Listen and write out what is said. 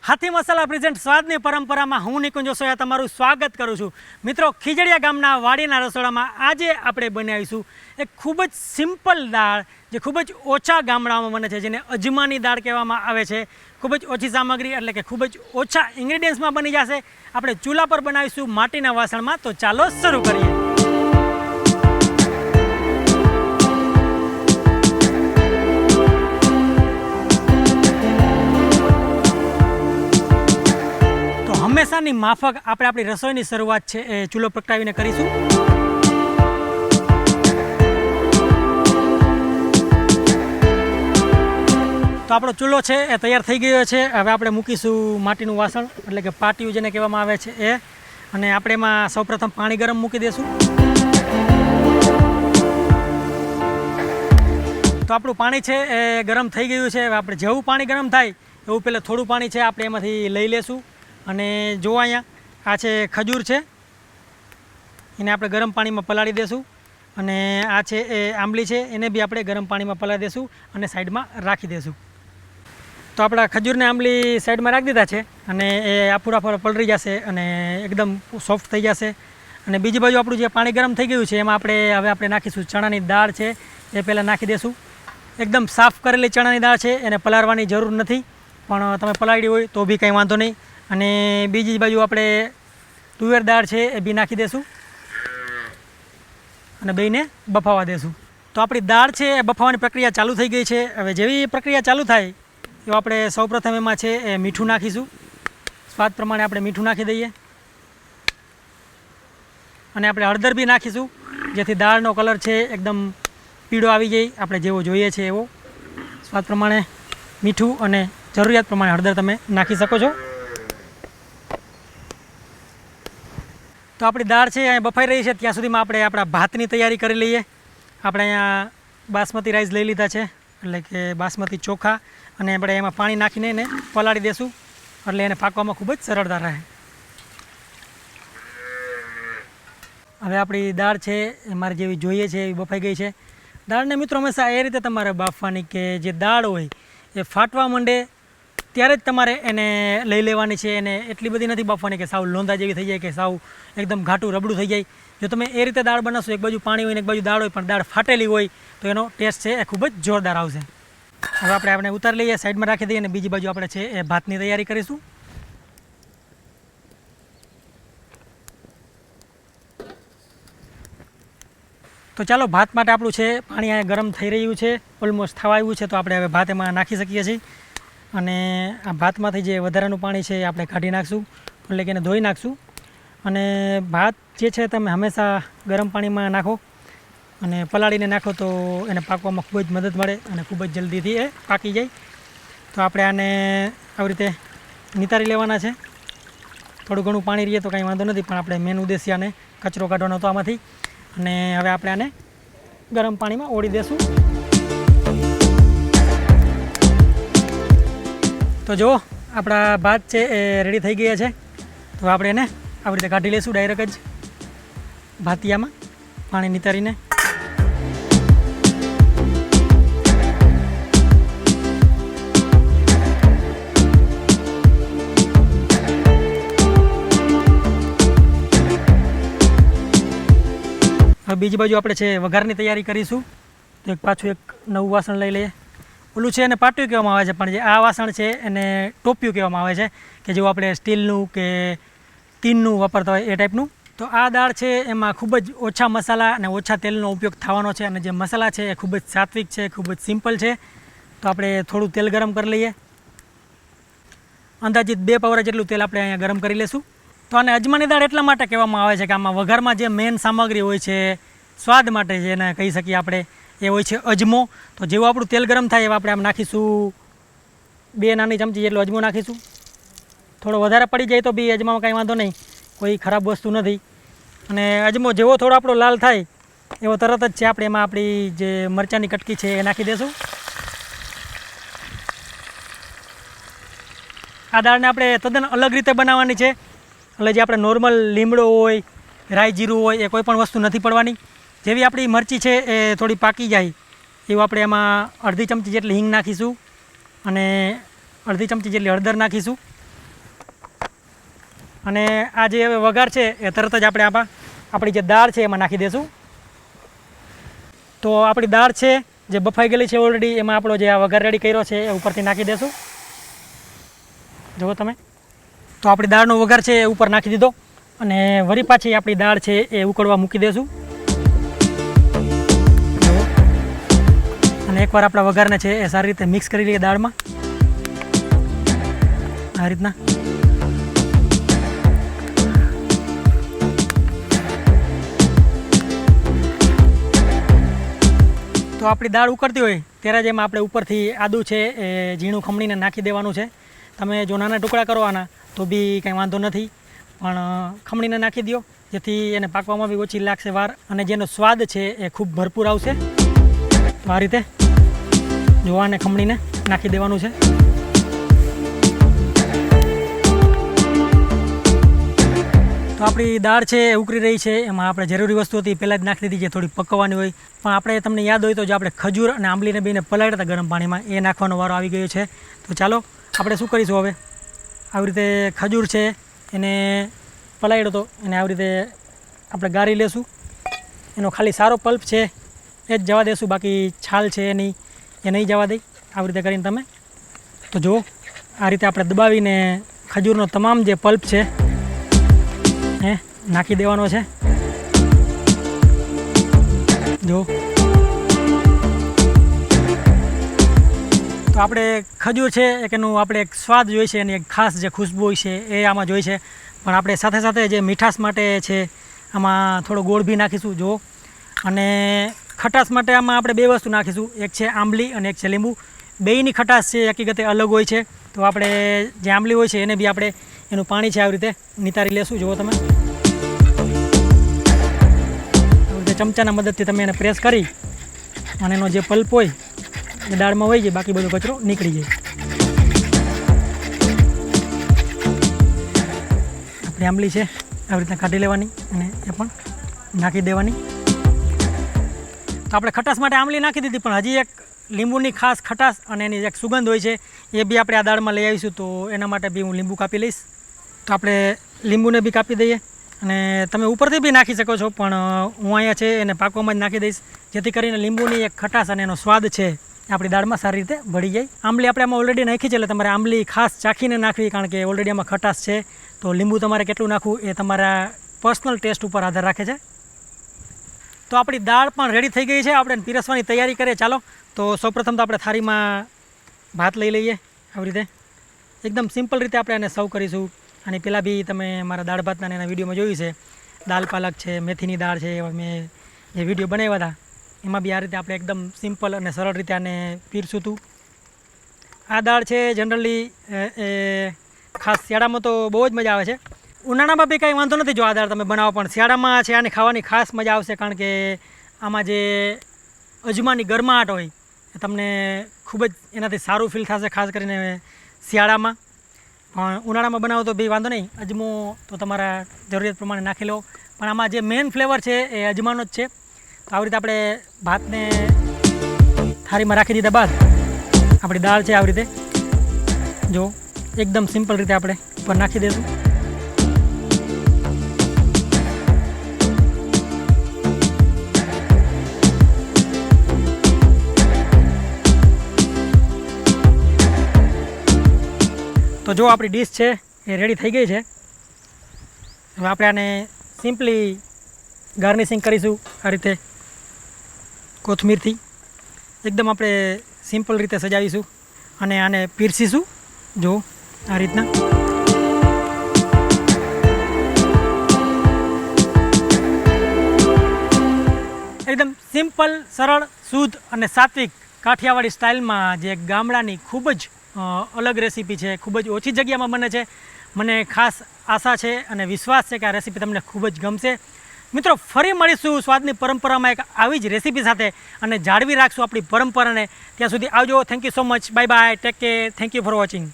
હાથી મસાલા present સ્વાદની પરંપરામાં હું નિકુંજ ઓસોયા તમારું સ્વાગત કરું છું। મિત્રો, ખીજડીયા ગામના વાડીના રસોડામાં આજે આપણે બનાવીશું એક ખૂબ જ સિમ્પલ દાળ જે ખૂબ જ ઓછા ગામડાઓમાં બને છે, જેને અજમાની દાળ કહેવામાં આવે છે। ખૂબ જ ઓછી સામગ્રી એટલે કે ખૂબ જ ઓછા ઇન્ગ્રેડિયન્ટ્સમાં બની જશે। આપણે ચૂલા પર બનાવીશું માટીના વાસણમાં। તો ચાલો શરૂ કરીએ। હંમેશાની માફક આપણે આપણી રસોઈની શરૂઆત છે એ ચૂલો પ્રગટાવીને કરીશું। તો આપણો ચૂલો છે એ તૈયાર થઈ ગયો છે। હવે આપણે મૂકીશું માટીનું વાસણ એટલે કે પાટિયું જેને કહેવામાં આવે છે એ, અને આપણે એમાં સૌપ્રથમ પાણી ગરમ મૂકી દઈશું। તો આપણું પાણી છે એ ગરમ થઈ ગયું છે। હવે આપણે જેવું પાણી ગરમ થાય એવું પહેલાં થોડું પાણી છે આપણે એમાંથી લઈ લેશું। અને જો અહીંયા આ છે ખજૂર છે, એને આપણે ગરમ પાણીમાં પલાળી દેશું। અને આ છે એ આંબલી છે, એને બી આપણે ગરમ પાણીમાં પલાળી દેશું અને સાઈડમાં રાખી દેશું। તો આપણા ખજૂરને આંબલી સાઈડમાં રાખી દીધા છે અને એ પૂરા પલળી જશે અને એકદમ સોફ્ટ થઈ જશે। અને બીજી બાજુ આપણું જે પાણી ગરમ થઈ ગયું છે એમાં આપણે નાખીશું ચણાની દાળ છે એ પહેલાં નાખી દેશું। એકદમ સાફ કરેલી ચણાની દાળ છે, એને પલાળવાની જરૂર નથી, પણ તમે પલાળી હોય તો બી કંઈ વાંધો નહીં। અને બીજી બાજુ આપણે તુવેર દાળ છે એ બી નાખી દેશું અને બેયને બફાવા દેશું। તો આપણી દાળ છે એ બફાવાની પ્રક્રિયા ચાલુ થઈ ગઈ છે। હવે જેવી પ્રક્રિયા ચાલુ થાય તો આપણે સૌપ્રથમ એમાં છે એ મીઠું નાખીશું। સ્વાદ પ્રમાણે આપણે મીઠું નાખી દઈએ અને આપણે હળદર બી નાખીશું, જેથી દાળનો કલર છે એકદમ પીળો આવી જાય, આપણે જેવો જોઈએ છે એવો। સ્વાદ પ્રમાણે મીઠું અને જરૂરિયાત પ્રમાણે હળદર તમે નાખી શકો છો। તો આપણી દાળ છે અહીંયા બફાઈ રહી છે, ત્યાં સુધીમાં આપણે આપણા ભાતની તૈયારી કરી લઈએ। આપણે અહીંયા બાસમતી રાઈસ લઈ લીધા છે, એટલે કે બાસમતી ચોખા, અને આપણે એમાં પાણી નાખીને એને પલાળી દેશું એટલે એને પાકવામાં ખૂબ જ સરળતા રહે। હવે આપણી દાળ છે એ મારે જેવી જોઈએ છે એવી બફાઈ ગઈ છે। દાળને મિત્રો હંમેશા એ રીતે તમારે બાફવાની કે જે દાળ હોય એ ફાટવા માંડે ત્યારે જ તમારે એને લઈ લેવાની છે। એને એટલી બધી નથી બાફવાની કે સાવ લોંદા જેવી થઈ જાય કે સાવ એકદમ ઘાટું રબડું થઈ જાય। જો તમે એ રીતે દાળ બનાવશો, એક બાજુ પાણી હોય ને એક બાજુ દાળ હોય, પણ દાળ ફાટેલી હોય તો એનો ટેસ્ટ છે એ ખૂબ જ જોરદાર આવશે। હવે આપણે ઉતારી લઈએ, સાઈડમાં રાખી દઈએ અને બીજી બાજુ આપણે છે એ ભાતની તૈયારી કરીશું। તો ચાલો, ભાત માટે આપણું છે પાણી અહીંયા ગરમ થઈ રહ્યું છે, ઓલમોસ્ટ થવા આવ્યું છે। તો આપણે હવે ભાત એમાં નાખી શકીએ છીએ અને આ ભાતમાંથી જે વધારાનું પાણી છે એ આપણે કાઢી નાખશું, એટલે કે એને ધોઈ નાખશું। અને ભાત જે છે તમે હંમેશા ગરમ પાણીમાં નાખો અને પલાળીને નાખો તો એને પાકવામાં ખૂબ જ મદદ મળે અને ખૂબ જ જલ્દીથી એ પાકી જાય। તો આપણે આને આવી રીતે નિતારી લેવાના છે। થોડું ઘણું પાણી રહીએ તો કાંઈ વાંધો નથી, પણ આપણે મેન ઉદ્દેશ્ય આને કચરો કાઢવાનો હતો આમાંથી। અને હવે આપણે આને ગરમ પાણીમાં ઓળી દેશું। તો જો આપણા ભાત છે એ રેડી થઈ ગયા છે। તો આપણે એને આવી રીતે કાઢી લઈશું ડાયરેક્ટ જ ભાતિયામાં પાણી નિતારીને। હવે બીજી બાજુ આપણે છે વઘારની તૈયારી કરીશું। તો પાછું એક નવું વાસણ લઈ લઈએ। ઓલું છે એને પાટિયું કહેવામાં આવે છે, પણ જે આ વાસણ છે એને ટોપિયું કહેવામાં આવે છે, કે જેવું આપણે સ્ટીલનું કે ટીનનું વાપરતા હોય એ ટાઈપનું। તો આ દાળ છે એમાં ખૂબ જ ઓછા મસાલા અને ઓછા તેલનો ઉપયોગ થવાનો છે, અને જે મસાલા છે એ ખૂબ જ સાત્વિક છે, ખૂબ જ સિમ્પલ છે। તો આપણે થોડું તેલ ગરમ કરી લઈએ, અંદાજિત 2 પાવડા જેટલું તેલ આપણે અહીંયા ગરમ કરી લઈશું। તો આને અજમાની દાળ એટલા માટે કહેવામાં આવે છે કે આમાં વઘારમાં જે મેઇન સામગ્રી હોય છે સ્વાદ માટે, જેને કહી શકીએ આપણે, એ હોય છે અજમો। તો જેવું આપણું તેલ ગરમ થાય એવા આપણે આમ નાખીશું 2 નાની ચમચી જેટલો અજમો નાખીશું। થોડો વધારે પડી જાય તો બી અજમામાં કાંઈ વાંધો નહીં, કોઈ ખરાબ વસ્તુ નથી। અને અજમો જેવો થોડો આપણો લાલ થાય એવો તરત જ છે આપણે એમાં આપણી જે મરચાંની કટકી છે એ નાખી દઈશું। આ દાળને આપણે તદ્દન અલગ રીતે બનાવવાની છે, એટલે જે આપણે નોર્મલ લીમડો હોય, રાઈ જીરું હોય, એ કોઈ પણ વસ્તુ નથી પડવાની। જેવી આપણી મરચી છે એ થોડી પાકી જાય એવું આપણે એમાં અડધી ચમચી જેટલી હિંગ નાખીશું અને અડધી ચમચી જેટલી હળદર નાખીશું। અને આ જે હવે વઘાર છે એ તરત જ આપણે આપણી જે દાળ છે એમાં નાખી દઈશું. તો આપણી દાળ છે જે બફાઈ ગયેલી છે ઓલરેડી, એમાં આપણો જે આ વઘાર રેડી કર્યો છે એ ઉપરથી નાખી દઈશું. જુઓ તમે, તો આપણી દાળનો વઘાર છે એ ઉપર નાખી દીધો અને વળી પાછી આપણી દાળ છે એ ઉકળવા મૂકી દઈશું. અને એકવાર આપણા વઘારને છે એ સારી રીતે મિક્સ કરી લઈએ દાળમાં, આ રીતના. તો આપણી દાળ ઉકળતી હોય ત્યારે જ એમાં આપણે ઉપરથી આદું છે એ ઝીણું ખમણીને નાખી દેવાનું છે. તમે જો નાના ટુકડા કરવાના તો બી કંઈ વાંધો નથી, પણ ખમણીને નાખી દો જેથી એને પાકવામાં બી ઓછી લાગશે વાર અને જેનો સ્વાદ છે એ ખૂબ ભરપૂર આવશે. તો આ રીતે જોવાને ખમણીને નાખી દેવાનું છે. તો આપણી દાળ છે એ ઉકળી રહી છે, એમાં આપણે જરૂરી વસ્તુ હતી પહેલાં જ નાખી દીધી જે થોડી પકવવાની હોય, પણ આપણે તમને યાદ હોય તો જો આપણે ખજૂર અને આંબલીને બેને પલાળ્યા હતા ગરમ પાણીમાં, એ નાખવાનો વારો આવી ગયો છે. તો ચાલો આપણે શું કરીશું હવે, આવી રીતે ખજૂર છે એને પલાળ્યો હતો એને આવી રીતે આપણે ગાળી લેશું. એનો ખાલી સારો પલ્પ છે એ જ જવા દેશું, બાકી છાલ છે એની એ નહીં જવા દઈ. આવી રીતે કરીને તમે તો જુઓ, આ રીતે આપણે દબાવીને ખજૂરનો તમામ જે પલ્પ છે એ નાખી દેવાનો છે. જો તો આપણે ખજૂર છે એક એનું આપણે એક સ્વાદ જોઈએ છે, એની એક ખાસ જે ખુશ્બુ હોય છે એ આમાં જોઈએ છે, પણ આપણે સાથે સાથે જે મીઠાશ માટે છે આમાં થોડો ગોળ બી નાખીશું. જો અને ખટાશ માટે આમાં આપણે બે વસ્તુ નાખીશું, એક છે આંબલી અને એક છે લીંબુ. બેયની ખટાશ છે હકીકતે અલગ હોય છે, તો આપણે જે આંબલી હોય છે એને બી આપણે એનું પાણી છે આવી રીતે નિતારી લેશું. જુઓ તમે, આવી રીતે ચમચાના મદદથી તમે એને પ્રેસ કરી અને એનો જે પલ્પ હોય એ દાળમાં હોય છે, બાકી બધો કચરો નીકળી જાય. આપણી આંબલી છે આવી રીતના કાઢી લેવાની અને એ પણ નાખી દેવાની. તો આપણે ખટાશ માટે આંબલી નાખી દીધી, પણ હજી એક લીંબુની ખાસ ખટાશ અને એની એક સુગંધ હોય છે એ બી આપણે આ દાળમાં લઈ આવીશું, તો એના માટે બી હું લીંબુ કાપી લઈશ. તો આપણે લીંબુને બી કાપી દઈએ અને તમે ઉપરથી બી નાખી શકો છો, પણ હું અહીંયા છે એને પાકવામાં જ નાખી દઈશ, જેથી કરીને લીંબુની એક ખટાશ અને એનો સ્વાદ છે આપણી દાળમાં સારી રીતે ભળી જાય. આંબલી આપણે આમાં ઓલરેડી નાખી છે એટલે તમારે આંબલી ખાસ ચાખીને નાખવી, કારણ કે ઓલરેડી આમાં ખટાશ છે. તો લીંબુ તમારે કેટલું નાખવું એ તમારા પર્સનલ ટેસ્ટ ઉપર આધાર રાખે છે. તો આપણી દાળ પણ રેડી થઈ ગઈ છે, આપણે પીરસવાની તૈયારી કરીએ. ચાલો તો સૌપ્રથમ તો આપણે થાળીમાં ભાત લઈ લઈએ. આવી રીતે એકદમ સિમ્પલ રીતે આપણે એને સર્વ કરીશું. અને પહેલાં બી તમે મારા દાળ ભાતના એના વિડીયોમાં જોયું છે, દાલ પાલક છે, મેથીની દાળ છે, મેં જે વિડીયો બનાવ્યા હતા એમાં બી આ રીતે આપણે એકદમ સિમ્પલ અને સરળ રીતે આને પીરસું હતું. આ દાળ છે જનરલી ખાસ શિયાળામાં તો બહુ જ મજા આવે છે. ઉનાળામાં બી કંઈ વાંધો નથી જો આ દાળ તમે બનાવો, પણ શિયાળામાં છે આને ખાવાની ખાસ મજા આવશે, કારણ કે આમાં જે અજમાની ગરમાહટ હોય એ તમને ખૂબ જ એનાથી સારું ફીલ થશે, ખાસ કરીને શિયાળામાં. પણ ઉનાળામાં બનાવો તો બી વાંધો નહીં, અજમો તો તમારા જરૂરિયાત પ્રમાણે નાખી લો, પણ આમાં જે મેઇન ફ્લેવર છે એ અજમાનો જ છે. તો આવી રીતે આપણે ભાતને થાળીમાં રાખી દીધા બાદ આપણી દાળ છે આવી રીતે જો એકદમ સિમ્પલ રીતે આપણે ઉપર નાખી દઈશું. તો જો આપણી ડીશ છે એ રેડી થઈ ગઈ છે. હવે આપણે આને સિમ્પલી ગાર્નિશિંગ કરીશું આ રીતે કોથમીરથી. એકદમ આપણે સિમ્પલ રીતે સજાવીશું અને આને પીરસીશું જો આ રીતના. એકદમ સિમ્પલ, સરળ, શુદ્ધ અને સાત્વિક કાઠિયાવાડી સ્ટાઇલમાં જે ગામડાની ખૂબ જ અલગ રેસીપી છે, ખૂબ જ ઓછી જગ્યામાં બને છે. મને ખાસ આશા છે અને વિશ્વાસ છે કે આ રેસીપી તમને ખૂબ જ ગમશે. મિત્રો, ફરી મળીશું સ્વાદની પરંપરામાં એક આવી જ રેસીપી સાથે અને જાળવી રાખશું આપણી પરંપરાને. ત્યાં સુધી આવજો. Thank you so much. Bye bye. Take care. Thank you for watching.